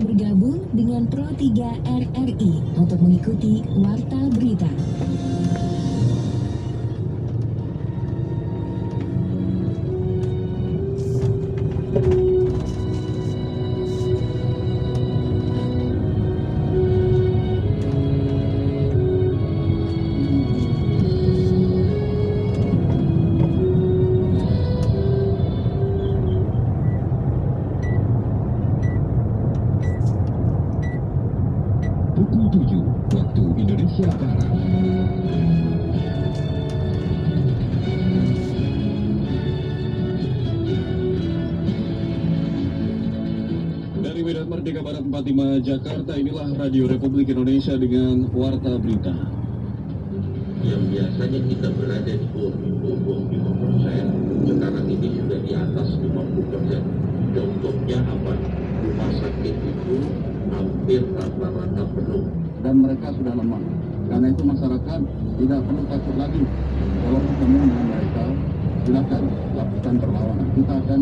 bergabung dengan Pro 3 RRI untuk mengikuti Warta Berita. Pukul 7 waktu Indonesia Barat. Dari Medan Merdeka Barat 45 Jakarta, inilah Radio Republik Indonesia dengan Warta Berita. Yang biasanya kita berada di 20-25%, sekarang ini sudah di atas 50%. Contohnya apa? Rumah sakit itu hampir rata-rata penuh. Dan mereka sudah lemah. Karena itu masyarakat tidak perlu takut lagi. Kalau ketemu dengan mereka, silakan lakukan perlawanan. Kita akan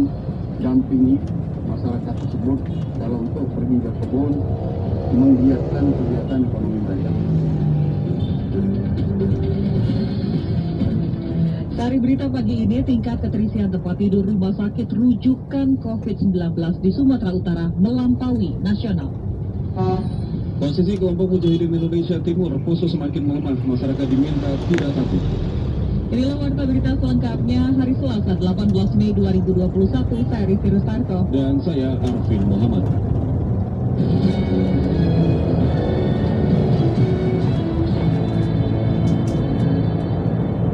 dampingi masyarakat tersebut kalau untuk pergi ke kebun, menggiatkan kegiatan ekonomi mereka. Dari berita pagi ini, tingkat keterisian tempat tidur rumah sakit rujukan COVID-19 di Sumatera Utara melampaui nasional. Posisi kelompok Mujahidin Indonesia Timur Poso semakin melemah, masyarakat diminta tidak takut. Inilah warta berita selengkapnya hari Selasa 18 Mei 2021, saya Rify Rustarto. Dan saya Arvin Muhammad.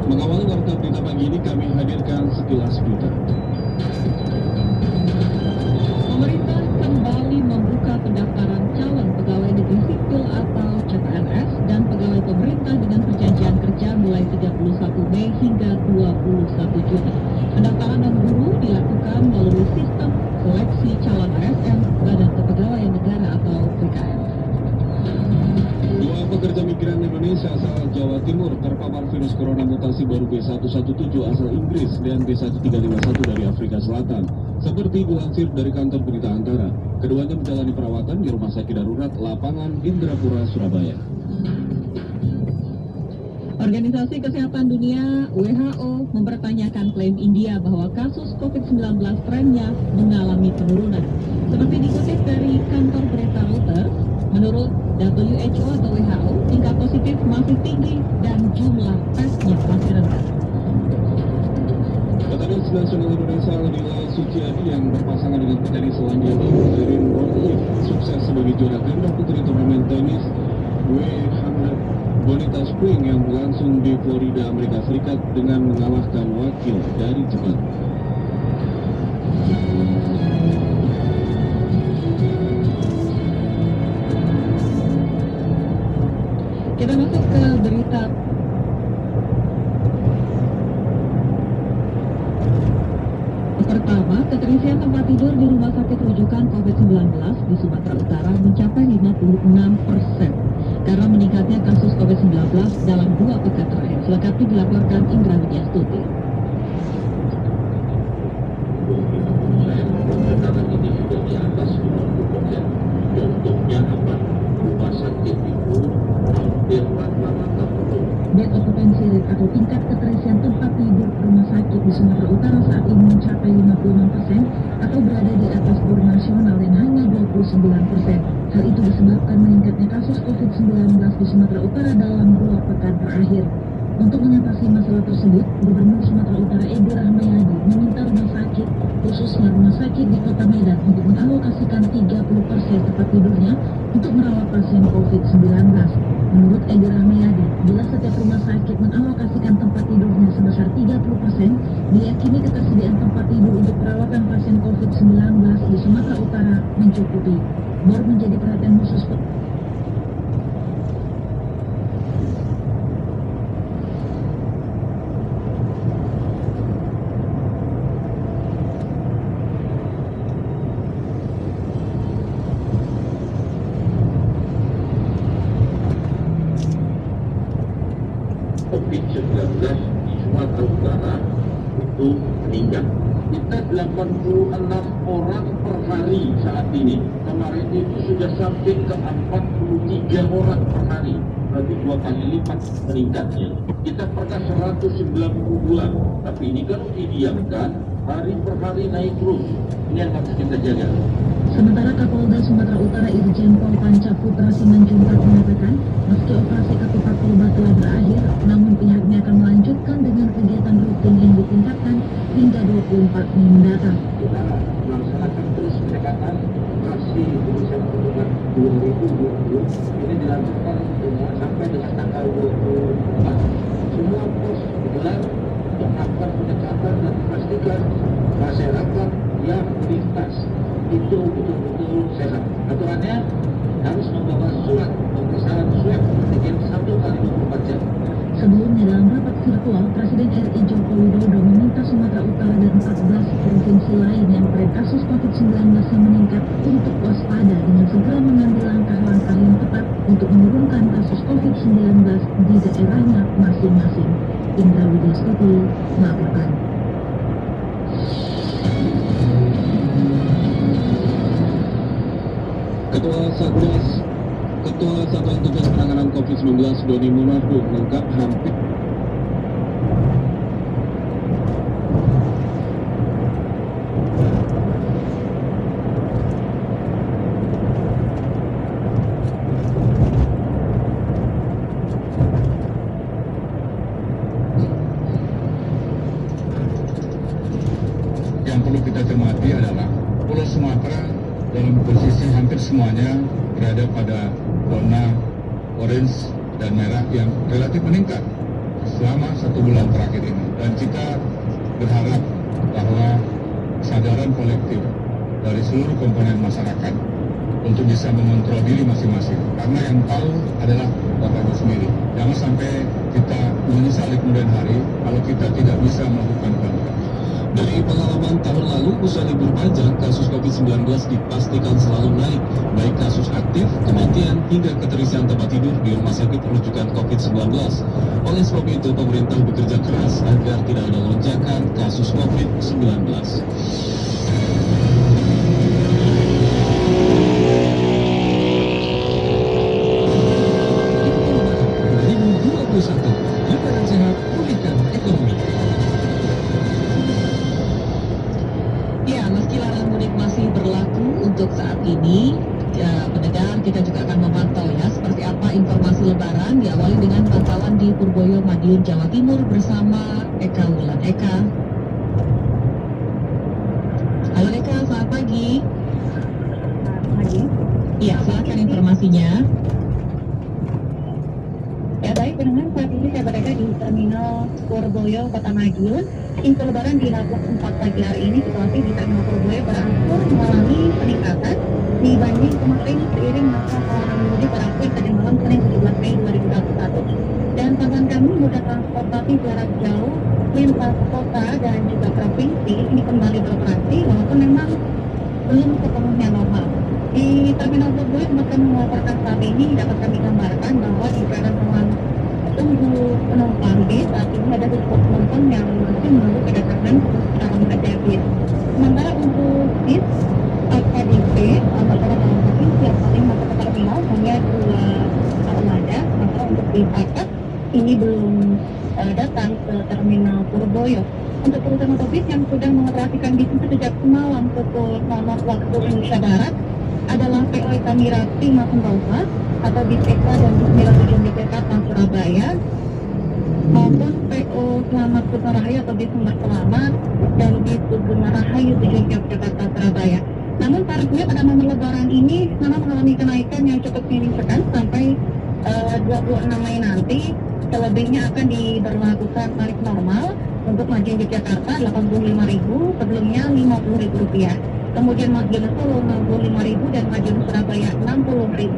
Mengawali warta berita pagi ini, kami hadirkan sekilas berita. Pemerintah kembali membuka pendaftaran calon pegawai negeri sipil atau CPNS dan pegawai pemerintah dengan perjanjian kerja mulai 31 Mei hingga 21 Juni. Pendaftaran non-guru dilakukan melalui sistem seleksi calon ASN Badan Kepegawaian Negara atau BKN. Dua pekerja migran Indonesia asal Jawa Timur terpapar virus corona mutasi baru B117 asal Inggris dan B1351 dari Afrika Selatan. Seperti dilansir dari kantor berita Antara, keduanya menjalani perawatan di Rumah Sakit Darurat Lapangan Indrapura, Surabaya. Organisasi Kesehatan Dunia WHO mempertanyakan klaim India bahwa kasus COVID-19 trennya mengalami penurunan. Seperti dikutip dari kantor berita Reuters, menurut WHO atau WHO, tingkat positif masih tinggi dan jumlah tesnya masih rendah. Petenis nasional Indonesia Lila Suciadi yang berpasangan dengan petenis Selandia Baru Erin Routledge sukses sebagai juara ganda putri turnamen tenis W100 Bonita Spring yang berlangsung di Florida, Amerika Serikat dengan mengalahkan wakil dari Jepang. Kita masuk ke berita pertama. Keterisian tempat tidur di rumah sakit rujukan COVID-19 di Sumatera Utara mencapai 56% karena meningkatnya kasus COVID-19 dalam 2 pekan terakhir. Selengkapnya dilaporkan Indra Widyastuti. Sekarang ini sudah di atas 50%. Contohnya apa? Rumah sakit itu hampir rata-rata penuh. Bed occupancy rate atau tingkat keterisian tempat tidur rumah sakit di Sumatera Utara saat ini mencapai 56% atau berada di atas bor nasional yang hanya 29%. Hal itu disebabkan meningkatnya kasus COVID-19 di Sumatera Utara dalam 2 pekan terakhir. Untuk mengatasi masalah tersebut, Gubernur Sumatera Utara Edi Rahmayadi meminta rumah sakit, khususnya rumah sakit di Kota Medan, untuk mengalokasikan 30% tempat tidurnya untuk merawat pasien COVID-19. Menurut Edi Rahmayadi, bila setiap rumah sakit mengalokasikan tempat tidurnya sebesar 30%, diyakini ketersediaan tempat tidur untuk perawatan pasien COVID-19 di Sumatera Utara mencukupi. Bor menjadi perhatian khusus COVID-19 di Sumatera Utara itu meningkat. kita 86 orang per hari saat ini. Kemarin itu sudah sampai ke 43 orang per hari. Berarti 2 kali lipat meningkatnya. Kita pernah 192, tapi ini kalau didiamkan, hari per hari naik terus. Ini yang harus kita jaga. Sementara Kapolda Sumatera Utara Irjen Pol Panca Putra Simanjuntak mengatakan, meski operasi Ketupat Toba telah berakhir, namun pihaknya akan melanjutkan dengan kegiatan rutin yang ditingkatkan hingga 24 Mei mendatang. Kita melaksanakan terus pendekatan operasi kepolisian Toba 2020. Ini dilanjutkan sampai dengan tanggal 24. Semua pos digelar yang akan pendekatan dan dipastikan masyarakat yang melintas itu betul-betul sehat. Aturannya harus membawa surat pemeriksaan swab antigen 1 kali 24 jam. Sebelumnya dalam rapat virtual, Presiden RI Joko Widodo meminta Sumatera Utara dan 14 provinsi lain yang tren kasus COVID-19 yang meningkat untuk waspada dengan segera mengambil langkah-langkah yang tepat untuk menurunkan kasus COVID-19 di daerahnya masing-masing. Indra Widyastuti melaporkan. Ketua Satuan Tugas Penanganan COVID-19 Doni Monardo mengungkap hampir yang perlu kita cermati adalah Pulau Sumatera dalam posisi hampir semuanya berada pada zona orange dan merah yang relatif meningkat selama 1 bulan terakhir ini. Dan kita berharap bahwa kesadaran kolektif dari seluruh komponen masyarakat untuk bisa mengontrol diri masing-masing. Karena yang tahu adalah Bapak Ibu sendiri. Jangan sampai kita menyesali kemudian hari kalau kita tidak bisa melakukan kontrol. Dari pengalaman tahun lalu, usai libur panjang, kasus COVID-19 dipastikan selalu naik, baik kasus aktif, kematian, hingga keterisian tempat tidur di rumah sakit rujukan COVID-19. Oleh sebab itu, pemerintah bekerja keras agar tidak ada lonjakan kasus COVID-19. 2021, Liburan Sehat, Pulihkan Ekonomi. Ya, meski larangan mudik masih berlaku untuk saat ini, pendengar kita juga akan memantau ya seperti apa informasi Lebaran, diawali dengan pantauan di Purboyo, Madiun, Jawa Timur bersama Eka Wulan. Eka. Halo Eka, selamat pagi. Pagi. Iya, silakan informasinya. Ya baik, pendengar, saat ini saya berada di Terminal Purboyo, Kota Madiun. Info Lebaran di H+4 pagi hari ini, situasi di Terminal Purboyo berangsur mengalami peningkatan dibanding kemarin seiring masa larangan mudik berakhir tadi malam Senin 17 Mei 2021. Dan pantauan kami, moda transportasi jarak jauh lintas kota dan juga provinsi ini kembali beroperasi walaupun memang belum sepenuhnya normal. Di Terminal Purboyo tempat kami melaporkan saat ini dapat kami gambarkan bahwa di badan ruang tunggu penumpang bis saat ini ada beberapa penumpang yang masih menunggu kedatangan kereta bis. Sementara untuk bis AKDP atau dalam provinsi yang paling masuk ke terminal hanya 2 armada, sementara untuk bis akap ini belum datang ke Terminal Purboyo. Untuk perusahaan otobus yang sudah mengoperasikan bis itu sejak semalam pukul 00 waktu Indonesia Barat adalah PO Eka Mirati Masentosa atau bis Eka dan bis Mira Tujuan Jakarta Surabaya, maupun PO Selamat Sukma Rahayu atau bis Sumber Selamat dan bis Sugeng Rahayu Tujuan Jakarta Surabaya. Namun tarifnya pada momen Lebaran ini memang mengalami kenaikan yang cukup signifikan sampai 26 Mei nanti. Selebihnya akan diberlakukan tarif normal untuk Madiun Yogyakarta 85.000, sebelumnya Rp50.000. Kemudian Madiun Solo Rp65.000 dan Madiun Surabaya Rp60.000.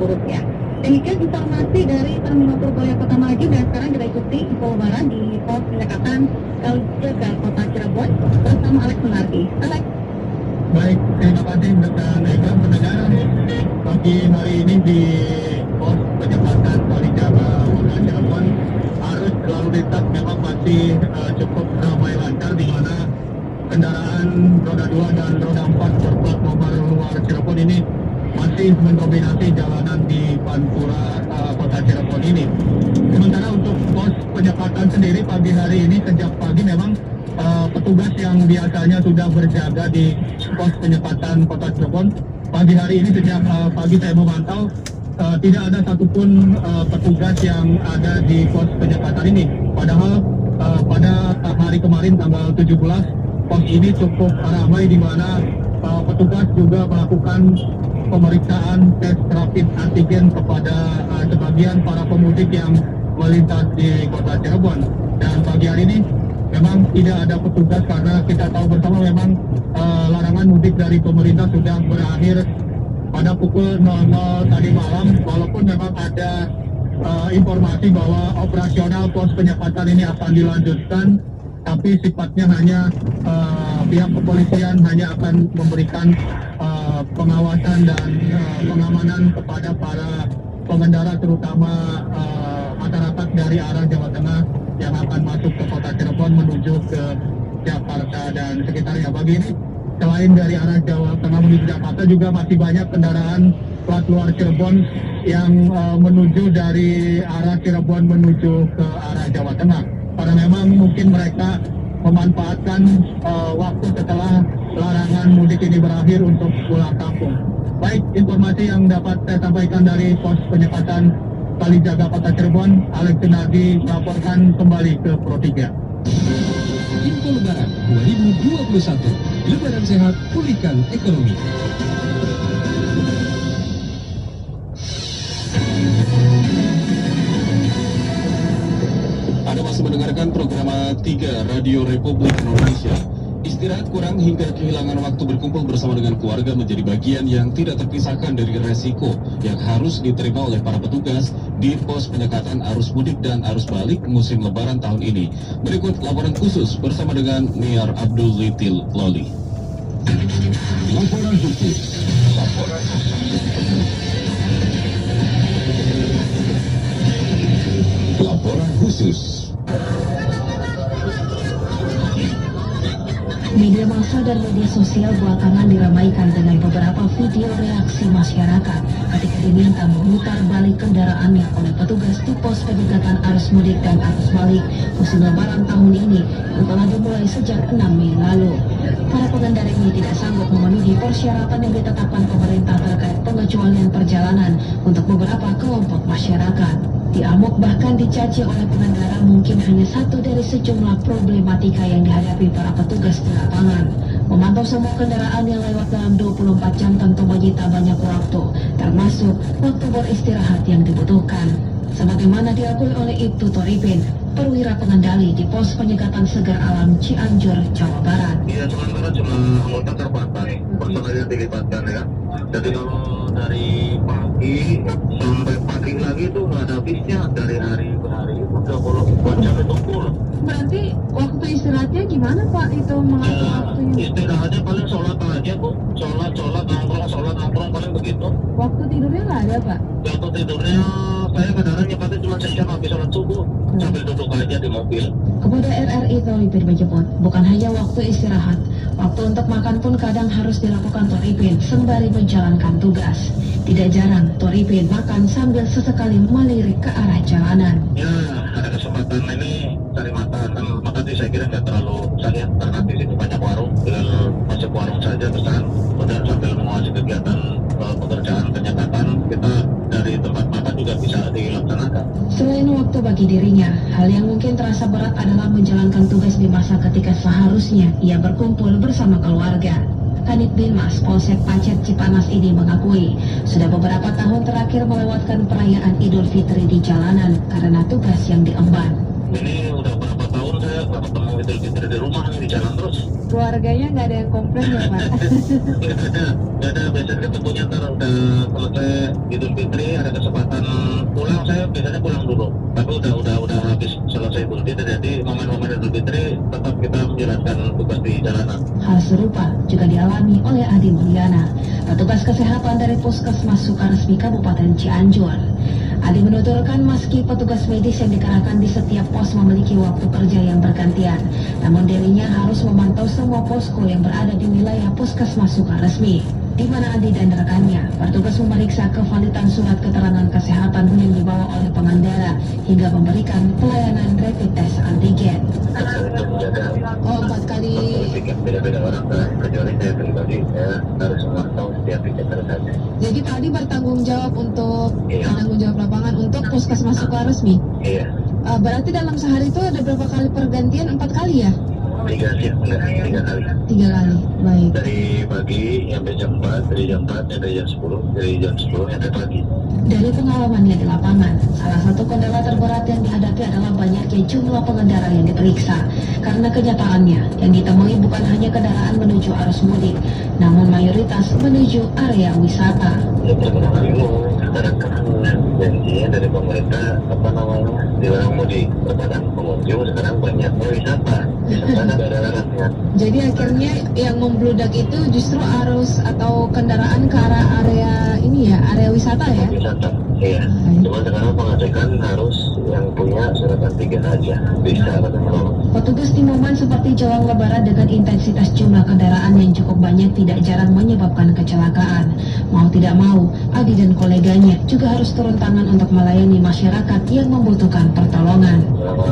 Demikian informasi dari Terminal Purboyo Kota Madiun, dan sekarang kita ikuti info Lebaran di pos penyekatan Kalijaga Kota Cirebon bersama Alex Sunardi. Alex. Baik, terima kasih rekan Eka. Pendengar, pagi hari ini di pos penyekatan Kalijaga Kota Cirebon arus lalu lintas memang masih cukup ramai lancar, di mana kendaraan roda 2 dan roda 4 berplat nomor luar Cirebon ini masih mendominasi jalanan di Pantura kota Cirebon ini. Sementara untuk pos penyekatan sendiri pagi hari ini sejak pagi memang petugas yang biasanya sudah berjaga di pos penyekatan kota Cirebon pagi hari ini sejak pagi saya memantau tidak ada satupun petugas yang ada di pos penyekatan ini. Padahal pada hari kemarin tanggal 17 pos ini cukup ramai di mana petugas juga melakukan pemeriksaan tes rapid antigen kepada sebagian para pemudik yang melintas di kota Cirebon. Dan pagi hari ini memang tidak ada petugas karena kita tahu bersama memang larangan mudik dari pemerintah sudah berakhir pada pukul 00 tadi malam, walaupun memang ada informasi bahwa operasional pos penyekatan ini akan dilanjutkan, tapi sifatnya hanya pihak kepolisian hanya akan memberikan pengawasan dan pengamanan kepada para pengendara, terutama masyarakat dari arah Jawa Tengah yang akan masuk ke kota Cirebon menuju ke Jakarta dan sekitarnya. Bagi ini, selain dari arah Jawa Tengah menuju Jakarta, juga masih banyak kendaraan plat luar Cirebon yang menuju dari arah Cirebon menuju ke arah Jawa Tengah. Karena memang mungkin mereka memanfaatkan waktu setelah larangan mudik ini berakhir untuk pulang kampung. Baik, informasi yang dapat saya sampaikan dari pos penyekatan Kalijaga Kota Cirebon, Alex Sunardi melaporkan kembali ke Pro 3. Info Lebaran 2021. Lebaran sehat, pulihkan ekonomi. Anda masih mendengarkan program 3 Radio Republik Indonesia. Istirahat kurang hingga kehilangan waktu berkumpul bersama dengan keluarga menjadi bagian yang tidak terpisahkan dari resiko yang harus diterima oleh para petugas di pos penyekatan arus mudik dan arus balik musim Lebaran tahun ini. Berikut laporan khusus bersama dengan Niar Abdul Litil Loli. Laporan khusus. Laporan khusus. Media massa dan media sosial belakangan diramaikan dengan beberapa video reaksi masyarakat ketika diminta memutar balik kendaraannya oleh petugas di pos penyekatan arus mudik dan arus balik musim Lebaran tahun ini yang telah dimulai sejak 6 Mei lalu. Para pengendara ini tidak sanggup memenuhi persyaratan yang ditetapkan pemerintah terkait pengecualian perjalanan untuk beberapa kelompok masyarakat. Diamuk bahkan dicaci oleh pengendara mungkin hanya satu dari sejumlah problematika yang dihadapi para petugas di lapangan. Memantau semua kendaraan yang lewat dalam 24 jam tentu menyita banyak waktu, termasuk waktu beristirahat yang dibutuhkan. Sebagaimana diakui oleh Ibtu Toripin, perwira pengendali di pos penyekatan Segar Alam Cianjur, Jawa Barat. Iya, sementara cuma anggota terbatas, personelnya dilibatkan ya. Jadi kalau dari pagi sampai pagi lagi itu nggak ada habisnya, dari hari ke hari 24 jam itu full. Berarti waktu istirahatnya gimana Pak itu mengatur waktunya? Istirahatnya paling sholat aja Bu, sholat nongkrong paling begitu. Waktu tidurnya nggak ada Pak? Waktu tidurnya saya kadang-kadang nyepatnya cuma sejam habis sholat subuh, sambil duduk aja di mobil. Kepada RRI Toripin menyebut, bukan hanya waktu istirahat, waktu untuk makan pun kadang harus dilakukan Toripin sembari menjalankan tugas. Tidak jarang Toripin makan sambil sesekali melirik ke arah jalanan. Ya, ada kesempatan ini cari makan, kan makan sih saya kira nggak terlalu susah ya, karena di situ banyak warung, tinggal masuk warung saja pesan, kemudian sambil menguasai kegiatan pekerjaan penyekatan, kita dari tempat makan juga bisa dilaksanakan. Selain waktu bagi dirinya, hal yang mungkin terasa berat adalah menjalankan tugas di masa ketika seharusnya ia berkumpul bersama keluarga. Kanit Binmas Polsek Pacet Cipanas ini mengakui sudah beberapa tahun terakhir melewatkan perayaan Idul Fitri di jalanan karena tugas yang diemban. Ini udah berapa tahun saya nggak ketemu Idul Fitri di rumah, di jalan terus. Keluarganya nggak ada yang komplain ya Pak? Nggak ada, biasanya ketemunya ntar udah selesai Idul Fitri, ada kesempatan pulang, saya biasanya pulang dulu. Tapi udah habis selesai Idul Fitri, jadi momen-momen Idul Fitri tetap kita menjalankan tugas di jalanan. Hal serupa juga dialami oleh Adi Mulyana, petugas kesehatan dari Puskesmas Sukaresmi Kabupaten Cianjur. Adi menuturkan meski petugas medis yang dikerahkan di setiap pos memiliki waktu kerja yang bergantian, namun dirinya harus memantau semua posko yang berada di wilayah puskesmas Sukaresmi, di mana Adi dan rekannya bertugas memeriksa kevalidan surat keterangan kesehatan yang dibawa oleh pengendara hingga memberikan pelayanan rapid test antigen. Untuk menjaga Oh, 4 kali. beda-beda orang kan, kecuali saya pribadi saya harus memantau setiap identitasnya. Jadi Pak Adi bertanggung jawab untuk Iya. tanggung jawab lapangan untuk puskesmas Sukaresmi. Iya, Berarti dalam sehari itu ada berapa kali pergantian? 4 kali ya? 3 shift, enggak 3 kali. 3 kali. Baik. Dari pagi sampai jam 4, dari jam 4 sampai jam 10, dari jam 10 sampai pagi. Dari pengalamannya di lapangan, salah satu kendala terberat yang dihadapi adalah banyaknya jumlah pengendara yang diperiksa. Karena kenyataannya, yang ditemui bukan hanya kendaraan menuju arus mudik, namun mayoritas menuju area wisata. Ya terkenal bingung, sekarang kan janjinya dari pemerintah dilarang mudik, perpadan pengunjung sekarang banyak wisata nggak ada larangan. Jadi akhirnya yang membludak itu justru arus atau kendaraan ke arah area ini ya, area wisata ya? Wisata, iya. Cuma sekarang pengecekan harus yang punya surat antigen aja bisa katanya. Petugas di momen seperti jelang lebaran dengan intensitas jumlah kendaraan yang cukup banyak tidak jarang menyebabkan kecelakaan. Mau tidak mau, Adi dan koleganya juga harus turun tangan untuk melayani masyarakat yang membutuhkan pertolongan. Selama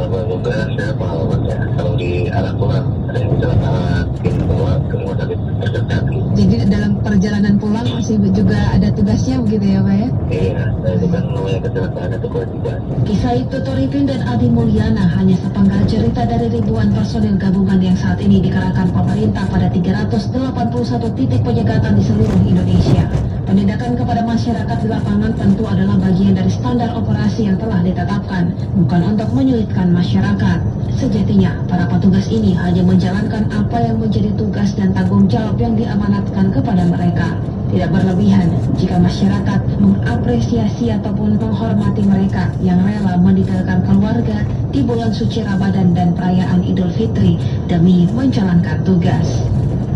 bertugas saya pengalamannya kalau di arah pulang ada yang kecelakaan kita bawa ke rumah sakit terdekat. Jadi dalam perjalanan pulang masih juga ada tugasnya begitu ya Pak ya? Iya, nah itu kan namanya kecelakaan itu kewajiban. Kisah itu Toripin dan Adi Mulyana hanya sepenggal cerita dari ribuan personil gabungan yang saat ini dikerahkan pemerintah pada 381 titik penyekatan di seluruh Indonesia. Penindakan kepada masyarakat di lapangan tentu adalah bagian dari standar operasi yang telah ditetapkan, bukan untuk menyulitkan masyarakat. Sejatinya, para petugas ini hanya menjalankan apa yang menjadi tugas dan tanggung jawab yang diamanatkan kepada mereka. Tidak berlebihan jika masyarakat mengapresiasi ataupun menghormati mereka yang rela meninggalkan keluarga di bulan suci Ramadan dan perayaan Idul Fitri demi menjalankan tugas.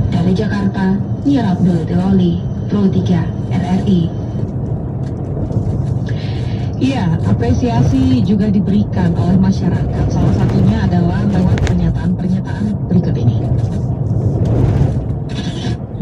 Dari Jakarta, Nia Abdul Tiloli, Pro 3 RRI. Iya, apresiasi juga diberikan oleh masyarakat. Salah satunya adalah lewat pernyataan-pernyataan berikut ini.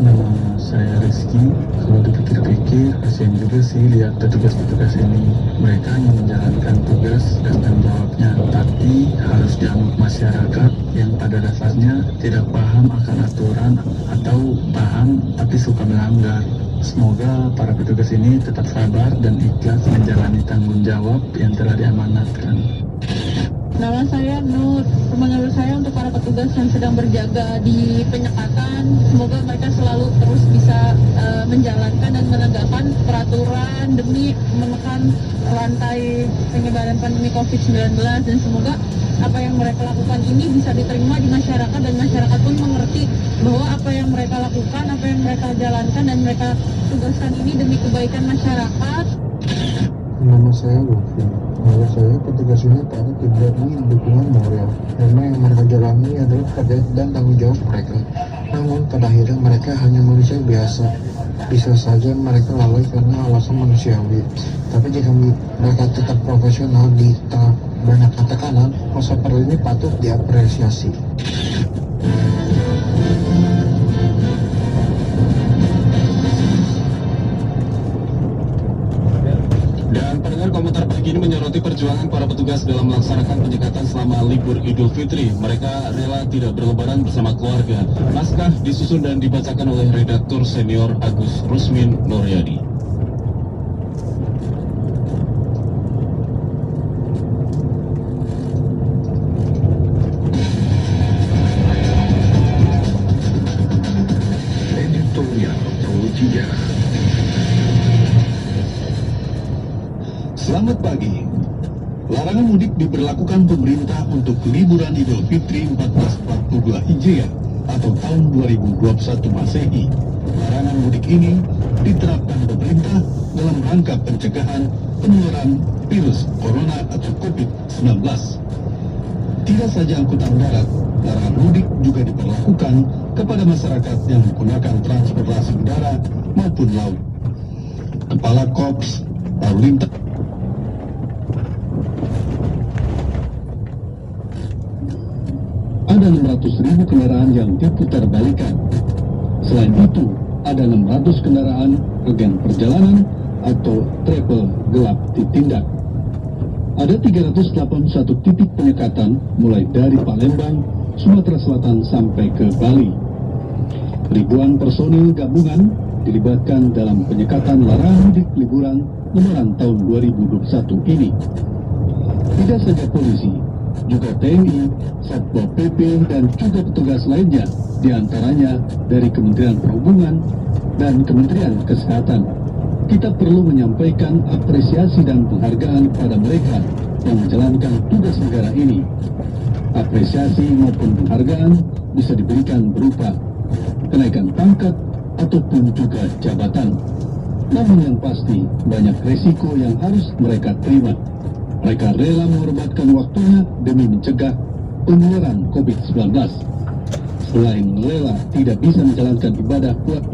Nama saya Rizky. Kalau dipikir-pikir, kasihan juga sih lihat petugas-petugas ini. Mereka hanya menjalankan tugas dan tanggung jawabnya, tapi harus dianggap masyarakat yang pada dasarnya tidak paham akan aturan atau paham tapi suka melanggar. Semoga para petugas ini tetap sabar dan ikhlas menjalani tanggung jawab yang telah diamanatkan. Nama saya Nur. Menurut saya untuk para petugas yang sedang berjaga di penyekatan, semoga mereka selalu terus bisa menjalankan dan menegakkan peraturan demi menekan rantai penyebaran pandemi COVID-19, dan semoga apa yang mereka lakukan ini bisa diterima di masyarakat dan masyarakat pun mengerti bahwa apa yang mereka lakukan, apa yang mereka jalankan dan mereka tugaskan ini demi kebaikan masyarakat. Nama saya Lutfi. Menurut saya petugas ini patut diberi dukungan moral karena yang mereka jalani adalah pekerjaan dan tanggung jawab mereka. Namun pada akhirnya mereka hanya manusia biasa. Bisa saja mereka lalai karena alasan manusiawi. Tapi jika mereka tetap profesional di tengah banyak tekanan, masa perlu ini patut diapresiasi. Dan pendengar, komentar pagi ini menyoroti perjuangan para petugas dalam melaksanakan penyekatan selama libur Idul Fitri. Mereka rela tidak berlebaran bersama keluarga. Naskah disusun dan dibacakan oleh redaktur senior Agus Rusmin Nuryadi. Editorial Pro 3. Selamat pagi. Larangan mudik diberlakukan pemerintah untuk liburan Idul Fitri 1442 Hijriah atau tahun 2021 Masehi. Larangan mudik ini diterapkan pemerintah dalam rangka pencegahan penularan virus corona atau COVID-19. Tidak saja angkutan darat, larangan mudik juga diberlakukan kepada masyarakat yang menggunakan transportasi udara maupun laut. Kepala Korps Lalu Lintas ada 600.000 kendaraan yang diputar balikan. Selain itu, ada 600 kendaraan agen perjalanan atau travel gelap ditindak. Ada 381 titik penyekatan mulai dari Palembang, Sumatera Selatan sampai ke Bali. Ribuan personil gabungan dilibatkan dalam penyekatan larangan mudik liburan Lebaran tahun 2021 ini. Tidak saja polisi, juga TNI, Satpol PP, dan juga petugas lainnya, diantaranya dari Kementerian Perhubungan dan Kementerian Kesehatan. Kita perlu menyampaikan apresiasi dan penghargaan kepada mereka yang menjalankan tugas negara ini. Apresiasi maupun penghargaan bisa diberikan berupa kenaikan pangkat ataupun juga jabatan. Namun yang pasti, banyak resiko yang harus mereka terima. Mereka rela mengorbankan waktunya demi mencegah penularan COVID-19. Selain rela tidak bisa menjalankan ibadah puasa